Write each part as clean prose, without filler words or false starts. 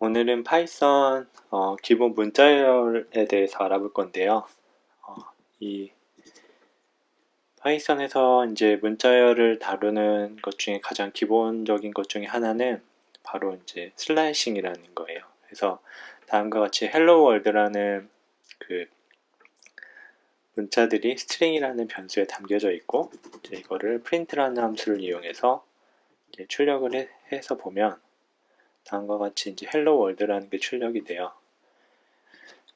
오늘은 파이썬 기본 문자열에 대해서 알아볼 건데요. 이 파이썬에서 이제 문자열을 다루는 것 중에 가장 기본적인 것 중에 하나는 바로 이제 슬라이싱이라는 거예요. 그래서 다음과 같이 헬로 월드라는 그 문자들이 스트링이라는 변수에 담겨져 있고, 이제 이거를 프린트라는 함수를 이용해서 이제 출력을 해서 보면 다음과 같이 이제 헬로 월드라는 게 출력이 돼요.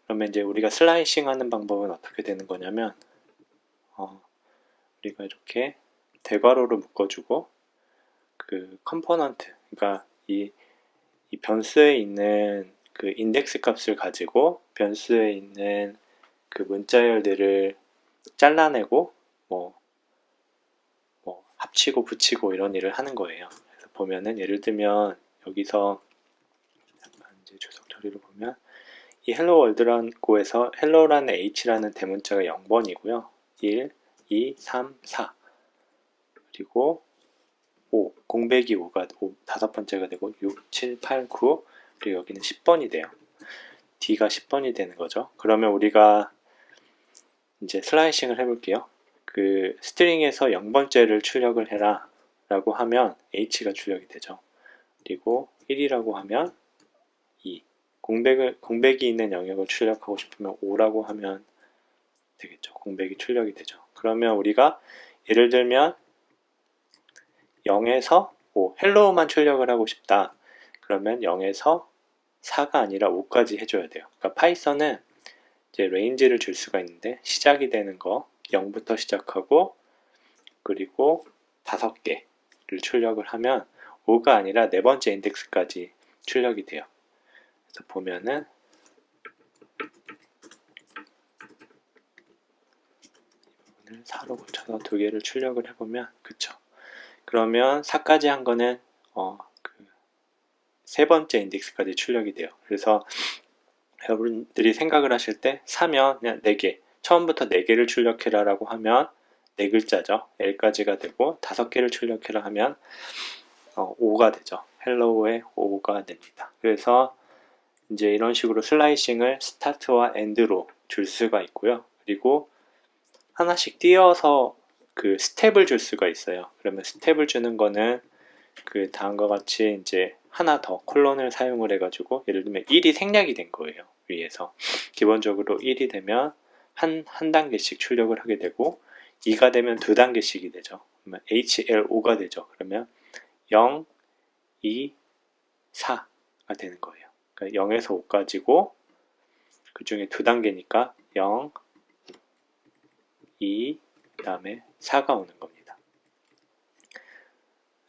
그러면 이제 우리가 슬라이싱 하는 방법은 어떻게 되는 거냐면, 우리가 이렇게 대괄호로 묶어주고, 그 컴포넌트, 그러니까 이 변수에 있는 그 인덱스 값을 가지고 변수에 있는 그 문자열들을 잘라내고, 뭐, 합치고 붙이고 이런 일을 하는 거예요. 그래서 보면은 예를 들면 여기서 약간 이제 주석 처리로 보면 이 헬로 월드라는 곳에서 헬로라는 h라는 대문자가 0번이고요. 1, 2, 3, 4 그리고 5, 공백이 5가 다섯 번째가 되고 6, 7, 8, 9 그리고 여기는 10번이 돼요. D가 10번이 되는 거죠. 그러면 우리가 이제 슬라이싱을 해볼게요. 그 스트링에서 0번째를 출력을 해라 라고 하면 H가 출력이 되죠. 그리고 1이라고 하면 2, 공백이 있는 영역을 출력하고 싶으면 5라고 하면 되겠죠. 공백이 출력이 되죠. 그러면 우리가 예를 들면 0에서 5, 헬로우만 출력을 하고 싶다. 그러면 0에서 4가 아니라 5까지 해줘야 돼요. 그러니까 파이썬은 이제 레인지를 줄 수가 있는데 시작이 되는 거 0부터 시작하고 그리고 5개를 출력을 하면 5가 아니라 네 번째 인덱스까지 출력이 돼요. 그래서 보면은 4로 고쳐서 두 개를 출력을 해보면 그쵸. 그러면 4까지 한 거는 세 번째 인덱스까지 출력이 돼요. 그래서 여러분들이 생각을 하실 때 4면 그냥 4개, 처음부터 4개를 출력해라 라고 하면 4글자죠. L까지가 되고 5개를 출력해라 하면 5가 되죠. 헬로우의 5가 됩니다. 그래서 이제 이런 식으로 슬라이싱을 스타트와 엔드로 줄 수가 있고요. 그리고 하나씩 띄어서 그 스텝을 줄 수가 있어요. 그러면 스텝을 주는 거는 그 다음과 같이 이제 하나 더 콜론을 사용을 해가지고 예를 들면 1이 생략이 된 거예요. 위에서 기본적으로 1이 되면 한 단계씩 출력을 하게 되고 2가 되면 두 단계씩이 되죠. 그러면 HLO가 되죠. 그러면 0, 2, 4가 되는 거예요. 그러니까 0에서 5까지고 그 중에 두 단계니까 0, 2, 그 다음에 4가 오는 겁니다.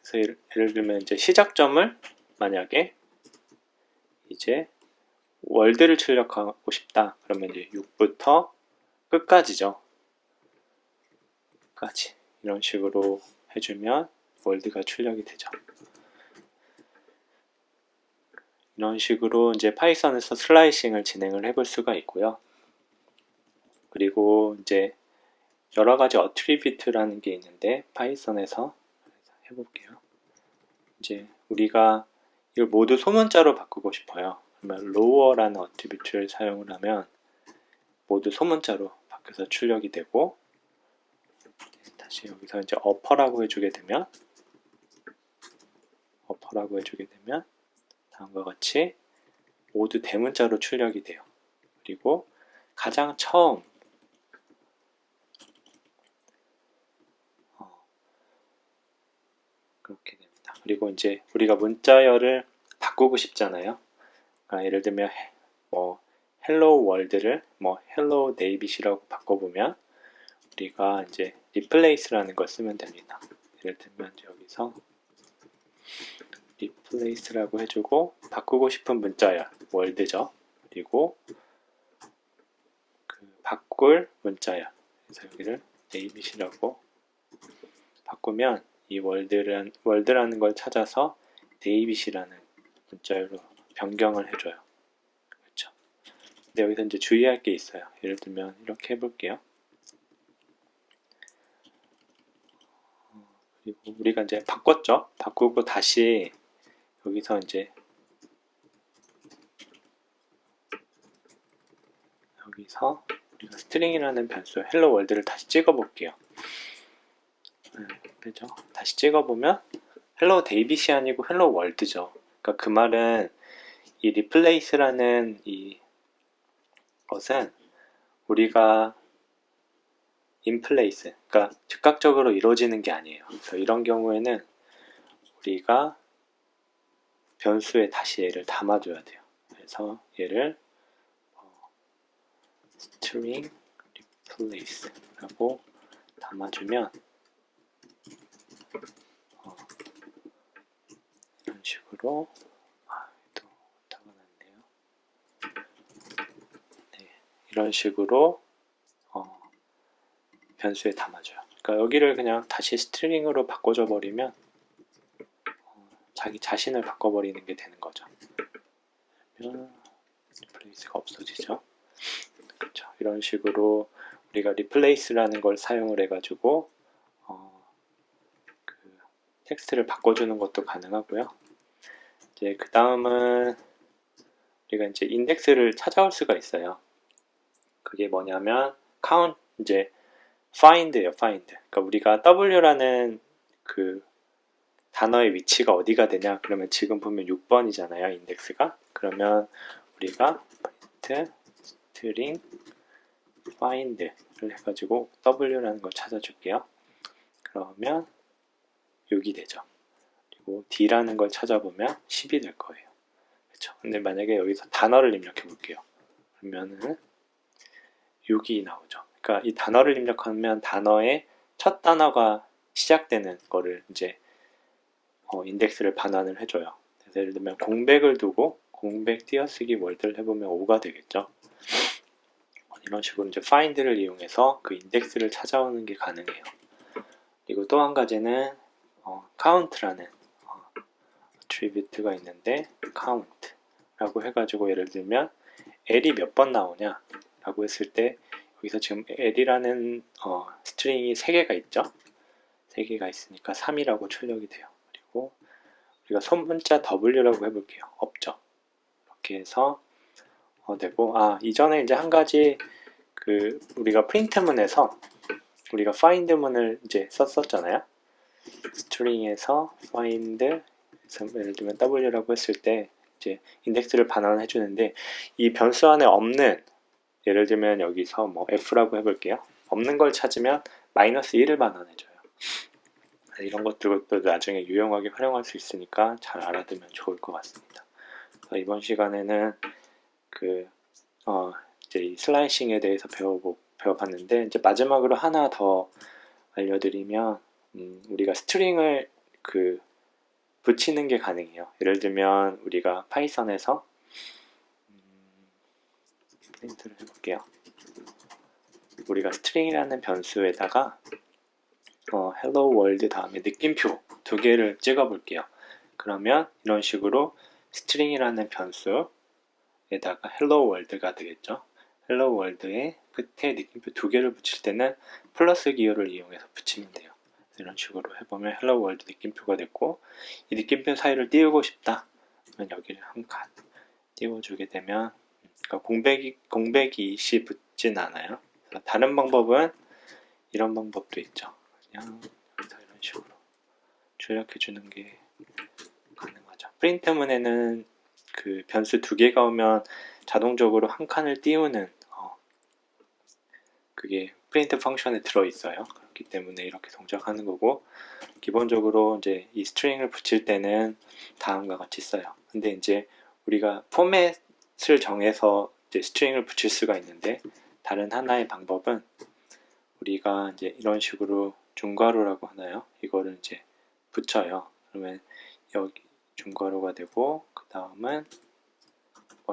그래서 예를 들면 이제 시작점을 만약에 이제 월드를 출력하고 싶다. 그러면 이제 6부터 끝까지죠. 끝까지. 이런 식으로 해주면 월드가 출력이 되죠. 이런 식으로 이제 파이썬에서 슬라이싱을 진행을 해볼 수가 있고요. 그리고 이제 여러 가지 어트리뷰트라는 게 있는데 파이썬에서 해볼게요. 이제 우리가 이걸 모두 소문자로 바꾸고 싶어요. 그러면 lower라는 어트리뷰트를 사용을 하면 모두 소문자로 바뀌어서 출력이 되고 다시 여기서 이제 upper라고 해주게 되면 다음과 같이 모두 대문자로 출력이 돼요. 그리고 가장 처음 그렇게 됩니다. 그리고 이제 우리가 문자열을 바꾸고 싶잖아요. 그러니까 예를 들면 헬로 월드를 헬로 데이빗이라고 바꿔보면 우리가 이제 replace라는 걸 쓰면 됩니다. 예를 들면 여기서 replace라고 해주고 바꾸고 싶은 문자열 월드죠. 그리고 그 바꿀 문자열 그래서 여기를 데이빗이라고 바꾸면 이 월드라는 걸 찾아서 데이빗이라는 문자열로 변경을 해줘요. 그렇죠? 근데 여기서 이제 주의할 게 있어요. 예를 들면 이렇게 해볼게요. 그리고 우리가 이제 바꿨죠. 바꾸고 다시 여기서 이제 여기서 우리가 스트링이라는 변수 hello world를 다시 찍어 볼게요. 그죠? 다시 찍어 보면 hello 데이빗이 아니고 hello world죠. 그러니까 그 말은 이 replace라는 이 것은 우리가 in place, 그러니까 즉각적으로 이루어지는 게 아니에요. 그래서 이런 경우에는 우리가 변수에 다시 얘를 담아줘야 돼요. 그래서 얘를 string replace 라고 담아주면 이런 식으로 또 오타가 났네요. 네, 이런 식으로 변수에 담아줘요. 그러니까 여기를 그냥 다시 스트링으로 바꿔줘 버리면 자기 자신을 바꿔버리는 게 되는 거죠. 그러면 replace가 없어지죠. 그렇죠. 이런 식으로 우리가 replace라는 걸 사용을 해가지고 그 텍스트를 바꿔주는 것도 가능하고요. 이제 그 다음은 우리가 이제 인덱스를 찾아올 수가 있어요. 그게 뭐냐면 count 이제 find예요, find. 그러니까 우리가 w라는 그 단어의 위치가 어디가 되냐? 그러면 지금 보면 6번이잖아요, 인덱스가. 그러면 우리가 print string find를 해가지고 w라는 걸 찾아줄게요. 그러면 6이 되죠. 그리고 d라는 걸 찾아보면 10이 될 거예요. 그렇죠? 근데 만약에 여기서 단어를 입력해 볼게요. 그러면은 6이 나오죠. 그러니까 이 단어를 입력하면 단어의 첫 단어가 시작되는 거를 이제 인덱스를 반환을 해줘요. 그래서 예를 들면 공백을 두고 공백 띄어쓰기 월드를 해보면 5가 되겠죠. 이런 식으로 이제 find를 이용해서 그 인덱스를 찾아오는 게 가능해요. 그리고 또 한 가지는 count라는 attribute가 있는데 count라고 해가지고 예를 들면 L이 몇 번 나오냐 라고 했을 때 여기서 지금 L이라는 스트링이 3개가 있죠. 3개가 있으니까 3이라고 출력이 돼요. 그리고 우리가 손문자 W라고 해볼게요. 없죠. 이렇게 해서 되고 이전에 이제 한 가지 그 우리가 프린트문에서 우리가 find문을 이제 썼었잖아요. 스트링에서 find 예를 들면 w라고 했을 때 이제 인덱스를 반환해 주는데 이 변수 안에 없는 예를 들면 여기서 뭐 f라고 해볼게요. 없는 걸 찾으면 -1을 반환해줘요. 이런 것들도 나중에 유용하게 활용할 수 있으니까 잘 알아두면 좋을 것 같습니다. 이번 시간에는 이제 이 슬라이싱에 대해서 배워봤는데 이제 마지막으로 하나 더 알려드리면 우리가 스트링을 붙이는 게 가능해요. 예를 들면 우리가 파이썬에서 프린트를 해볼게요. 우리가 스트링이라는 변수에다가 hello world 다음에 느낌표 2개를 찍어 볼게요. 그러면 이런 식으로 스트링이라는 변수에다가 hello world가 되겠죠. hello world의 끝에 느낌표 2개를 붙일 때는 플러스 기호를 이용해서 붙이면 돼요. 이런 식으로 해보면 hello world 느낌표가 됐고 이 느낌표 사이를 띄우고 싶다 그러면 여기를 한 칸 띄워주게 되면 그러니까 공백이 붙진 않아요. 다른 방법은 이런 방법도 있죠. 그냥 여기서 이런 식으로 출력해 주는 게 가능하죠. 프린트문에는 그 변수 2개가 오면 자동적으로 한 칸을 띄우는 그게 프린트 펑션에 들어있어요. 그렇기 때문에 이렇게 동작하는 거고 기본적으로 이제 이 스트링을 붙일 때는 다음과 같이 써요. 근데 이제 우리가 포맷을 정해서 이제 스트링을 붙일 수가 있는데 다른 하나의 방법은 우리가 이제 이런 식으로 중괄호라고 하나요? 이거를 이제 붙여요. 그러면 여기 중괄호가 되고 그 다음은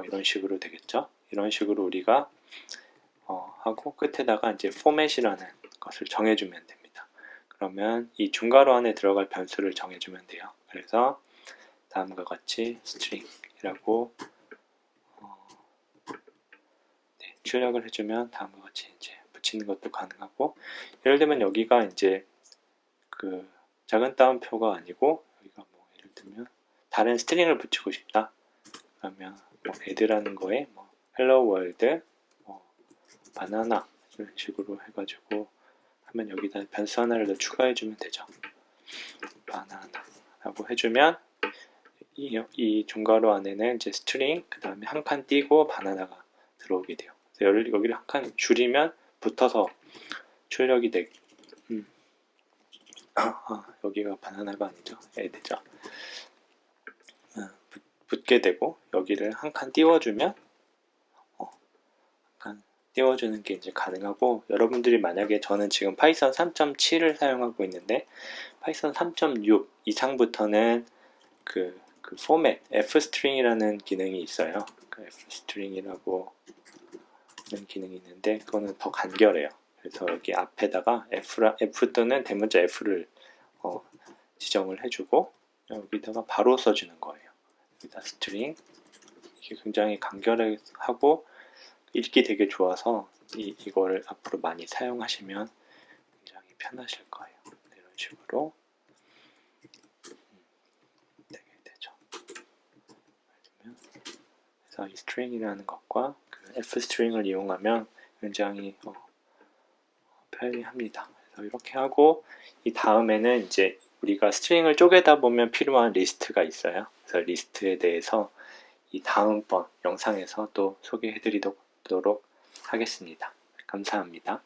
이런 식으로 되겠죠. 이런 식으로 우리가 하고 끝에다가 이제 포맷이라는 것을 정해주면 됩니다. 그러면 이 중괄호 안에 들어갈 변수를 정해주면 돼요. 그래서 다음과 같이 string이라고 출력을 해주면 다음과 같이 이제 붙이는 것도 가능하고 예를 들면 여기가 이제 그 작은 따옴표가 아니고 여기가 뭐 예를 들면 다른 스트링을 붙이고 싶다. 그러면 뭐 add라는 거에 뭐 hello world 바나나 이런 식으로 해가지고 하면 여기다 변수 하나를 더 추가해주면 되죠. 바나나라고 해주면 이 종가로 안에는 이제 스트링 그 다음에 한 칸 띄고 바나나가 들어오게 돼요. 그래서 여기를 한 칸 줄이면 붙어서 출력이 되게 여기가 바나나가 아니죠. 되죠. 붙게 되고 여기를 한 칸 띄워주면 띄워주는 게 이제 가능하고, 여러분들이 만약에 저는 지금 파이썬 3.7을 사용하고 있는데 파이썬 3.6 이상부터는 그 포맷 fstring이라는 기능이 있어요. 그 fstring이라고 하는 기능이 있는데 그거는 더 간결해요. 그래서 여기 앞에다가 F 또는 대문자 F를 지정을 해주고 여기다가 바로 써주는 거예요. 여기다 string, 이게 굉장히 간결하고 읽기 되게 좋아서 이거를 앞으로 많이 사용하시면 굉장히 편하실 거예요. 이런 식으로 되게 되죠. 그래서 이 string이라는 것과 그 fstring을 이용하면 굉장히 편리합니다. 그래서 이렇게 하고 이 다음에는 이제 우리가 스트링을 쪼개다 보면 필요한 리스트가 있어요. 그래서 리스트에 대해서 이 다음번 영상에서 또 소개해 드리도록 하겠습니다. 감사합니다.